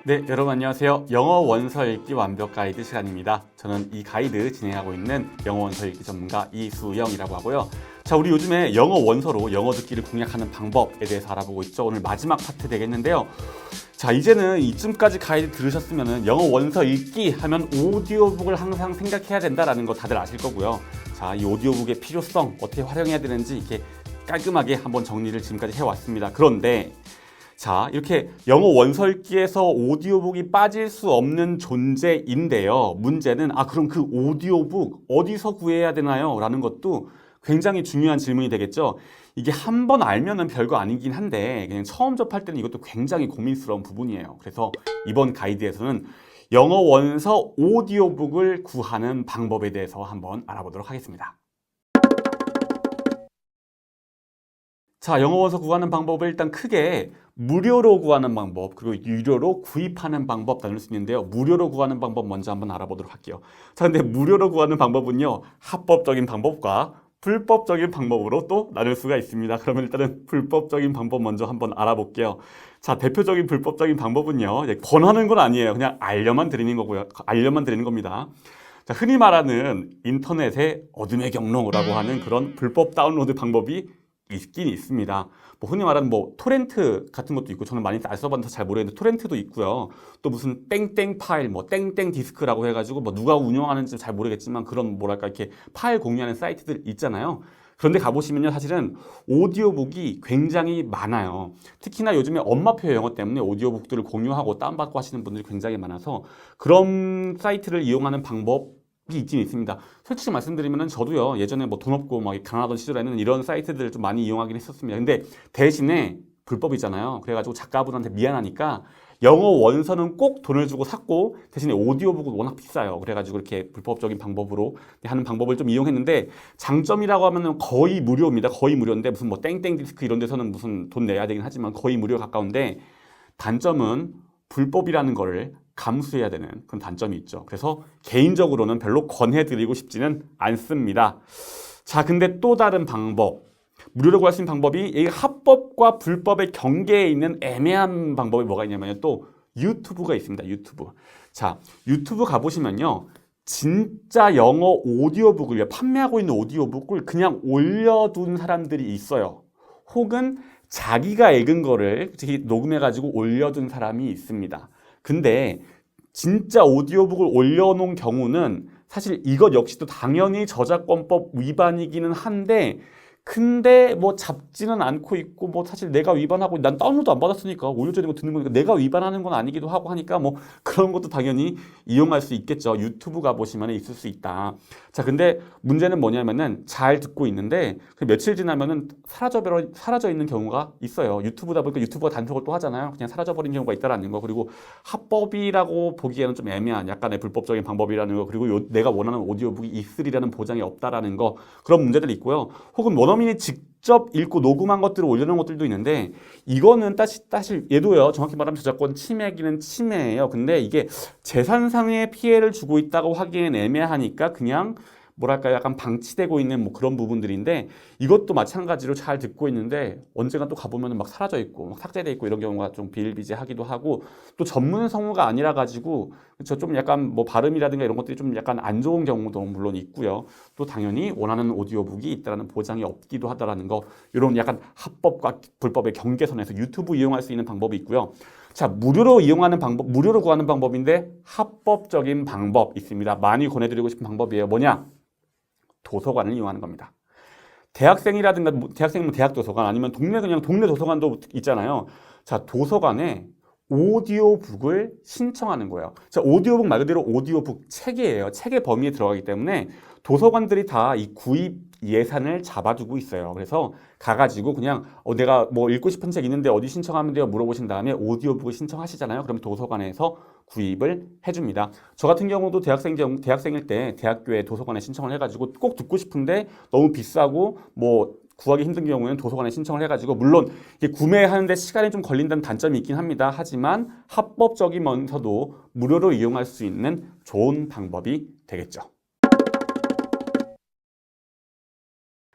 네, 여러분 안녕하세요. 영어 원서 읽기 완벽 가이드 시간입니다. 저는 이 가이드 진행하고 있는 영어 원서 읽기 전문가 이수영이라고 하고요. 자, 우리 요즘에 영어 원서로 영어 듣기를 공략하는 방법에 대해서 알아보고 있죠. 오늘 마지막 파트 되겠는데요. 자, 이제는 이쯤까지 가이드 들으셨으면 영어 원서 읽기 하면 오디오북을 항상 생각해야 된다라는 거 다들 아실 거고요. 자, 이 오디오북의 필요성, 어떻게 활용해야 되는지 이렇게 깔끔하게 한번 정리를 지금까지 해왔습니다. 그런데 자, 이렇게 영어 원서 읽기에서 오디오북이 빠질 수 없는 존재인데요. 문제는 그럼 그 오디오북 어디서 구해야 되나요? 라는 것도 굉장히 중요한 질문이 되겠죠. 이게 한 번 알면은 별거 아니긴 한데 그냥 처음 접할 때는 이것도 굉장히 고민스러운 부분이에요. 그래서 이번 가이드에서는 영어 원서 오디오북을 구하는 방법에 대해서 한번 알아보도록 하겠습니다. 자, 영어 원서 구하는 방법을 일단 크게 무료로 구하는 방법, 그리고 유료로 구입하는 방법 나눌 수 있는데요. 무료로 구하는 방법 먼저 한번 알아보도록 할게요. 자, 근데 무료로 구하는 방법은요, 합법적인 방법과 불법적인 방법으로 또 나눌 수가 있습니다. 그러면 일단은 불법적인 방법 먼저 한번 알아볼게요. 자, 대표적인 불법적인 방법은요, 권하는 건 아니에요. 그냥 알려만 드리는 거고요. 알려만 드리는 겁니다. 자, 흔히 말하는 인터넷의 어둠의 경로라고 하는 그런 불법 다운로드 방법이 있긴 있습니다. 뭐 흔히 말하는 뭐 토렌트 같은 것도 있고, 저는 많이 안 써봐서 잘 모르겠는데 토렌트도 있고요. 또 무슨 땡땡 파일, 뭐 땡땡 디스크라고 해가지고 뭐 누가 운영하는지 잘 모르겠지만 그런 뭐랄까 이렇게 파일 공유하는 사이트들 있잖아요. 그런데 가보시면요, 사실은 오디오북이 굉장히 많아요. 특히나 요즘에 엄마표 영어 때문에 오디오북들을 공유하고 다운받고 하시는 분들이 굉장히 많아서 그런 사이트를 이용하는 방법이 있긴 있습니다. 솔직히 말씀드리면 저도요, 예전에 뭐 돈 없고 막 가난하던 시절에는 이런 사이트들을 좀 많이 이용하긴 했었습니다. 근데 대신에 불법이잖아요. 그래가지고 작가분한테 미안하니까 영어 원서는 꼭 돈을 주고 샀고 대신에 오디오북은 워낙 비싸요. 그래가지고 이렇게 불법적인 방법으로 하는 방법을 좀 이용했는데, 장점이라고 하면은 거의 무료입니다. 거의 무료인데 무슨 뭐 땡땡 디스크 이런 데서는 무슨 돈 내야 되긴 하지만 거의 무료 가까운데, 단점은 불법이라는 거를 감수해야 되는 그런 단점이 있죠. 그래서 개인적으로는 별로 권해드리고 싶지는 않습니다. 자, 근데 또 다른 방법, 무료로 구할 수 있는 방법이 이 합법과 불법의 경계에 있는 애매한 방법이 뭐가 있냐면요, 또 유튜브가 있습니다. 유튜브. 자, 유튜브 가보시면요, 진짜 영어 오디오북을 판매하고 있는 오디오북을 그냥 올려둔 사람들이 있어요. 혹은 자기가 읽은 거를 녹음해가지고 올려둔 사람이 있습니다. 근데 진짜 오디오북을 올려놓은 경우는 사실 이것 역시도 당연히 저작권법 위반이기는 한데, 근데 뭐 잡지는 않고 있고, 뭐 사실 내가 위반하고, 난 다운로드 안 받았으니까 올려져 있는 거 듣는 거니까 내가 위반하는 건 아니기도 하고 하니까 뭐 그런 것도 당연히 이용할 수 있겠죠. 유튜브 가보시면 있을 수 있다. 자, 근데 문제는 뭐냐면은 잘 듣고 있는데 며칠 지나면은 사라져 있는 경우가 있어요. 유튜브다 보니까 유튜브가 단속을 또 하잖아요. 그냥 사라져버린 경우가 있다라는 거. 그리고 합법이라고 보기에는 좀 애매한 약간의 불법적인 방법이라는 거. 그리고 내가 원하는 오디오북이 있으리라는 보장이 없다라는 거. 그런 문제들이 있고요. 혹은 원어민이 직접 읽고 녹음한 것들을 올려놓은 것들도 있는데, 이거는 사실 얘도요, 정확히 말하면 저작권 침해기는 침해예요. 근데 이게 재산상의 피해를 주고 있다고 하기엔 애매하니까 그냥 뭐랄까요, 약간 방치되고 있는 뭐 그런 부분들인데, 이것도 마찬가지로 잘 듣고 있는데 언젠가 또 가보면 막 사라져 있고 막 삭제돼 있고 이런 경우가 좀 비일비재하기도 하고, 또 전문 성우가 아니라 가지고 저 좀 약간 뭐 발음이라든가 이런 것들이 좀 약간 안 좋은 경우도 물론 있고요. 또 당연히 원하는 오디오북이 있다라는 보장이 없기도 하다라는 거, 이런 약간 합법과 불법의 경계선에서 유튜브 이용할 수 있는 방법이 있고요. 자, 무료로 이용하는 방법, 무료로 구하는 방법인데 합법적인 방법 있습니다. 많이 권해드리고 싶은 방법이에요. 뭐냐? 도서관을 이용하는 겁니다. 대학생이라든가 대학생이면 대학 도서관, 아니면 그냥 동네 도서관도 있잖아요. 자, 도서관에 오디오북을 신청하는 거예요. 자, 오디오북 말 그대로 오디오북 책이에요. 책의 범위에 들어가기 때문에 도서관들이 다 이 구입 예산을 잡아두고 있어요. 그래서 가가지고 그냥 내가 뭐 읽고 싶은 책 있는데 어디 신청하면 돼요? 물어보신 다음에 오디오북을 신청하시잖아요. 그럼 도서관에서 구입을 해줍니다. 저 같은 경우도 대학생일 때 대학교에 도서관에 신청을 해가지고 꼭 듣고 싶은데 너무 비싸고 뭐 구하기 힘든 경우에는 도서관에 신청을 해가지고, 물론 이게 구매하는데 시간이 좀 걸린다는 단점이 있긴 합니다. 하지만 합법적이면서도 무료로 이용할 수 있는 좋은 방법이 되겠죠.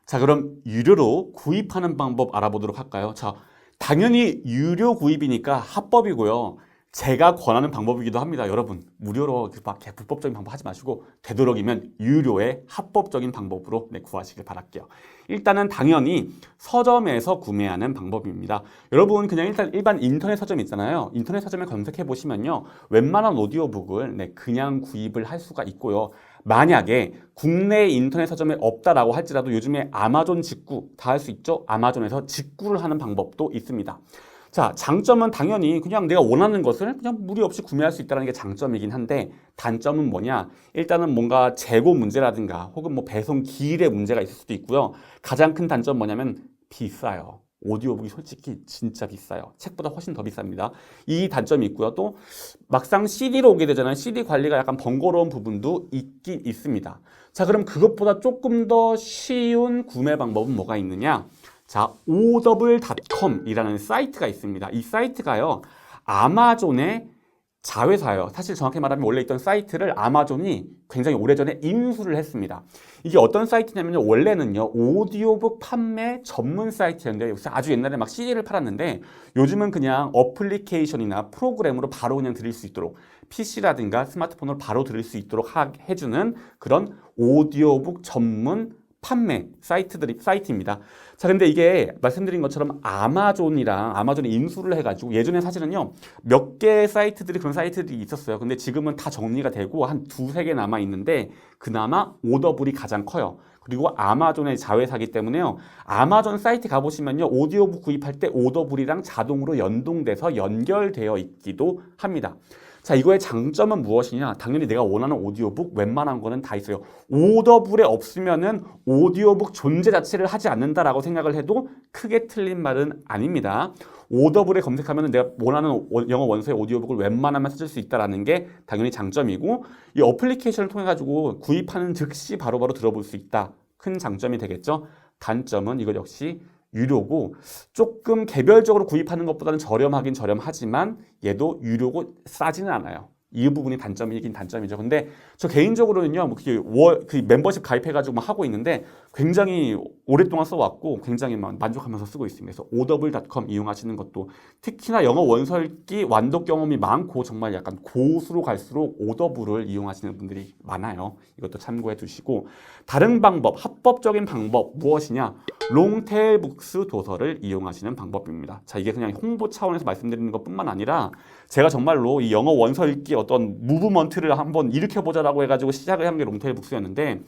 자, 그럼 유료로 구입하는 방법 알아보도록 할까요? 자, 당연히 유료 구입이니까 합법이고요. 제가 권하는 방법이기도 합니다. 여러분, 무료로 막 불법적인 방법 하지 마시고 되도록이면 유료의 합법적인 방법으로 구하시길 바랄게요. 일단은 당연히 서점에서 구매하는 방법입니다. 여러분 그냥 일반 인터넷 서점 있잖아요. 인터넷 서점에 검색해 보시면요. 웬만한 오디오북을 그냥 구입을 할 수가 있고요. 만약에 국내 인터넷 서점에 없다라고 할지라도 요즘에 아마존 직구 다 할 수 있죠. 아마존에서 직구를 하는 방법도 있습니다. 자, 장점은 당연히 그냥 내가 원하는 것을 그냥 무리 없이 구매할 수 있다는 게 장점이긴 한데 단점은 뭐냐? 일단은 뭔가 재고 문제라든가 혹은 뭐 배송 기일의 문제가 있을 수도 있고요. 가장 큰 단점 뭐냐면 비싸요. 오디오북이 솔직히 진짜 비싸요. 책보다 훨씬 더 비쌉니다. 이 단점이 있고요. 또 막상 CD로 오게 되잖아요. CD 관리가 약간 번거로운 부분도 있긴 있습니다. 자, 그럼 그것보다 조금 더 쉬운 구매 방법은 뭐가 있느냐? 자, audible.com이라는 사이트가 있습니다. 이 사이트가요, 아마존의 자회사예요. 사실 정확히 말하면 원래 있던 사이트를 아마존이 굉장히 오래전에 인수를 했습니다. 이게 어떤 사이트냐면요, 원래는요, 오디오북 판매 전문 사이트였는데, 아주 옛날에 막 CD를 팔았는데, 요즘은 그냥 어플리케이션이나 프로그램으로 바로 그냥 들을 수 있도록, PC라든가 스마트폰으로 바로 들을 수 있도록 해주는 그런 오디오북 전문 판매 사이트입니다. 자, 근데 이게 말씀드린 것처럼 아마존이 인수를 해가지고 예전에 사실은요 몇 개의 사이트들이 그런 사이트들이 있었어요. 근데 지금은 다 정리가 되고 한 두세 개 남아 있는데 그나마 오더블이 가장 커요. 그리고 아마존의 자회사기 때문에요. 아마존 사이트 가보시면요 오디오북 구입할 때 오더블이랑 자동으로 연동돼서 연결되어 있기도 합니다. 자, 이거의 장점은 무엇이냐? 당연히 내가 원하는 오디오북 웬만한 거는 다 있어요. 오더블에 없으면은 오디오북 존재 자체를 하지 않는다라고 생각을 해도 크게 틀린 말은 아닙니다. 오더블에 검색하면 내가 원하는 영어 원서의 오디오북을 웬만하면 찾을 수 있다는 게 당연히 장점이고 이 어플리케이션을 통해 가지고 구입하는 즉시 바로바로 들어볼 수 있다. 큰 장점이 되겠죠. 단점은 이거 역시 유료고 조금 개별적으로 구입하는 것보다는 저렴하긴 저렴하지만 얘도 유료고 싸지는 않아요. 이 부분이 단점이긴 단점이죠. 근데 저 개인적으로는요, 그 멤버십 가입해가지고 막 하고 있는데 굉장히 오랫동안 써왔고 굉장히 만족하면서 쓰고 있습니다. 그래서 audible.com 이용하시는 것도 특히나 영어 원서 읽기 완독 경험이 많고 정말 약간 고수로 갈수록 오더블을 이용하시는 분들이 많아요. 이것도 참고해 두시고 다른 방법, 합법적인 방법 무엇이냐? 롱테일 북스 도서를 이용하시는 방법입니다. 자, 이게 그냥 홍보 차원에서 말씀드리는 것뿐만 아니라 제가 정말로 이 영어 원서 읽기 어떤 무브먼트를 한번 일으켜보자라고 해가지고 시작을 한 게 롱테일 북스였는데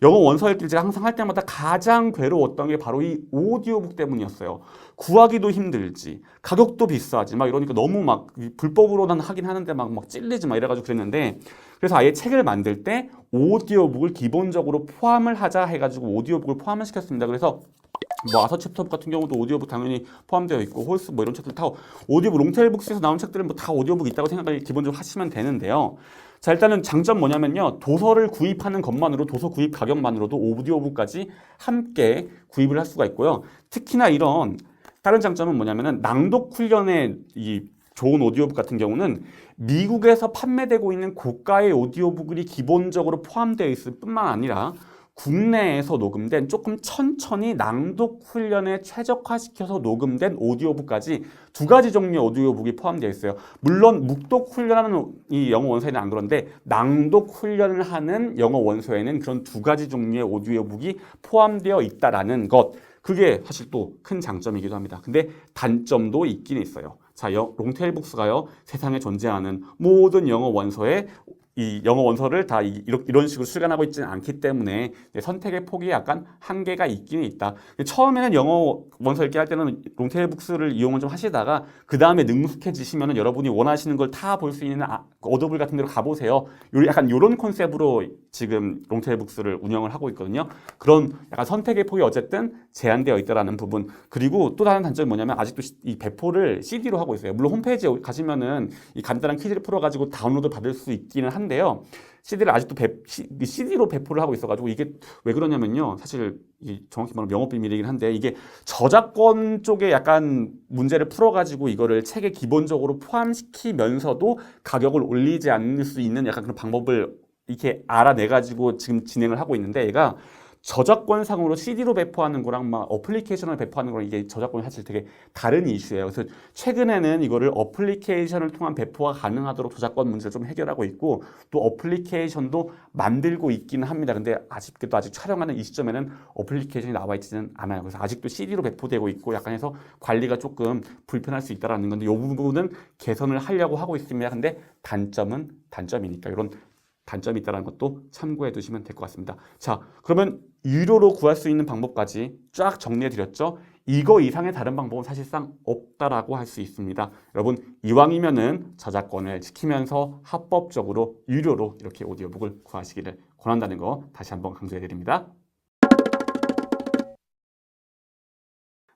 영어 원서 읽기를 제가 항상 할 때마다 가장 괴로웠던 게 바로 이 오디오북 때문이었어요. 구하기도 힘들지, 가격도 비싸지, 막 이러니까 너무 막 불법으로는 하긴 하는데 막 찔리지 막 이래가지고 그랬는데 그래서 아예 책을 만들 때 오디오북을 기본적으로 포함을 하자 해가지고 오디오북을 포함을 시켰습니다. 그래서 뭐 아서 챕터북 같은 경우도 오디오북 당연히 포함되어 있고 홀스 뭐 이런 책들 다 오디오북 롱테일 북스에서 나온 책들은 뭐 다 오디오북 있다고 생각을 기본적으로 하시면 되는데요. 자, 일단은 장점 뭐냐면요. 도서를 구입하는 것만으로 도서 구입 가격만으로도 오디오북까지 함께 구입을 할 수가 있고요. 특히나 이런 다른 장점은 뭐냐면은 낭독 훈련에 이 좋은 오디오북 같은 경우는 미국에서 판매되고 있는 고가의 오디오북이 기본적으로 포함되어 있을 뿐만 아니라 국내에서 녹음된 조금 천천히 낭독 훈련에 최적화시켜서 녹음된 오디오북까지 두 가지 종류의 오디오북이 포함되어 있어요. 물론 묵독 훈련하는 이 영어 원서에는 안 그런데 낭독 훈련을 하는 영어 원서에는 그런 두 가지 종류의 오디오북이 포함되어 있다라는 것. 그게 사실 또 큰 장점이기도 합니다. 근데 단점도 있긴 있어요. 자, 롱테일 북스가요, 세상에 존재하는 모든 영어 원서에 이 영어 원서를 다 이런 식으로 출간하고 있지는 않기 때문에 선택의 폭이 약간 한계가 있기는 있다. 처음에는 영어 원서 읽기 할 때는 롱테일 북스를 이용을 좀 하시다가 그 다음에 능숙해지시면 여러분이 원하시는 걸 다 볼 수 있는 어도블 같은 데로 가보세요. 약간 이런 컨셉으로 지금 롱테일 북스를 운영을 하고 있거든요. 그런 약간 선택의 폭이 어쨌든 제한되어 있다라는 부분. 그리고 또 다른 단점이 뭐냐면 아직도 이 배포를 CD로 하고 있어요. 물론 홈페이지에 가시면은 이 간단한 퀴즈를 풀어가지고 다운로드 받을 수 있기는 한데요. CD를 아직도 CD로 배포를 하고 있어가지고 이게 왜 그러냐면요. 사실 정확히 말하면 영업 비밀이긴 한데 이게 저작권 쪽에 약간 문제를 풀어가지고 이거를 책에 기본적으로 포함시키면서도 가격을 올리지 않을 수 있는 약간 그런 방법을 이렇게 알아내가지고 지금 진행을 하고 있는데 얘가 저작권상으로 CD로 배포하는 거랑 막 어플리케이션을 배포하는 거랑 이게 저작권이 사실 되게 다른 이슈예요. 그래서 최근에는 이거를 어플리케이션을 통한 배포가 가능하도록 저작권 문제를 좀 해결하고 있고 또 어플리케이션도 만들고 있기는 합니다. 근데 아직도 아직 촬영하는 이 시점에는 어플리케이션이 나와 있지는 않아요. 그래서 아직도 CD로 배포되고 있고 약간 해서 관리가 조금 불편할 수 있다라는 건데 이 부분은 개선을 하려고 하고 있습니다. 근데 단점은 단점이니까 이런 단점이 있다는 것도 참고해 두시면 될 것 같습니다. 자, 그러면 유료로 구할 수 있는 방법까지 쫙 정리해 드렸죠. 이거 이상의 다른 방법은 사실상 없다라고 할 수 있습니다. 여러분 이왕이면은 저작권을 지키면서 합법적으로 유료로 이렇게 오디오북을 구하시기를 권한다는 거 다시 한번 강조해 드립니다.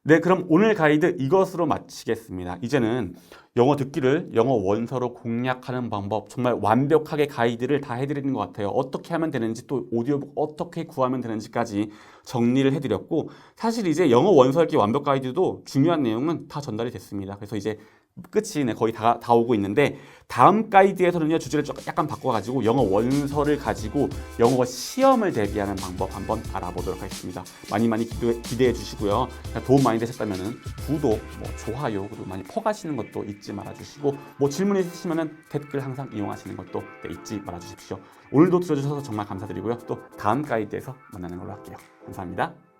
네, 그럼 오늘 가이드 이것으로 마치겠습니다. 이제는 영어 듣기를 영어 원서로 공략하는 방법 정말 완벽하게 가이드를 다 해드리는 것 같아요. 어떻게 하면 되는지 또 오디오북 어떻게 구하면 되는지까지 정리를 해드렸고 사실 이제 영어 원서 읽기 완벽 가이드도 중요한 내용은 다 전달이 됐습니다. 그래서 이제 끝이 거의 다 오고 있는데 다음 가이드에서는요 주제를 약간 바꿔가지고 영어 원서를 가지고 영어 시험을 대비하는 방법 한번 알아보도록 하겠습니다. 많이 기대해 주시고요. 도움 많이 되셨다면 구독, 좋아요 그리고 많이 퍼가시는 것도 잊지 말아주시고 질문 있으시면 댓글 항상 이용하시는 것도 잊지 말아주십시오. 오늘도 들어주셔서 정말 감사드리고요. 또 다음 가이드에서 만나는 걸로 할게요. 감사합니다.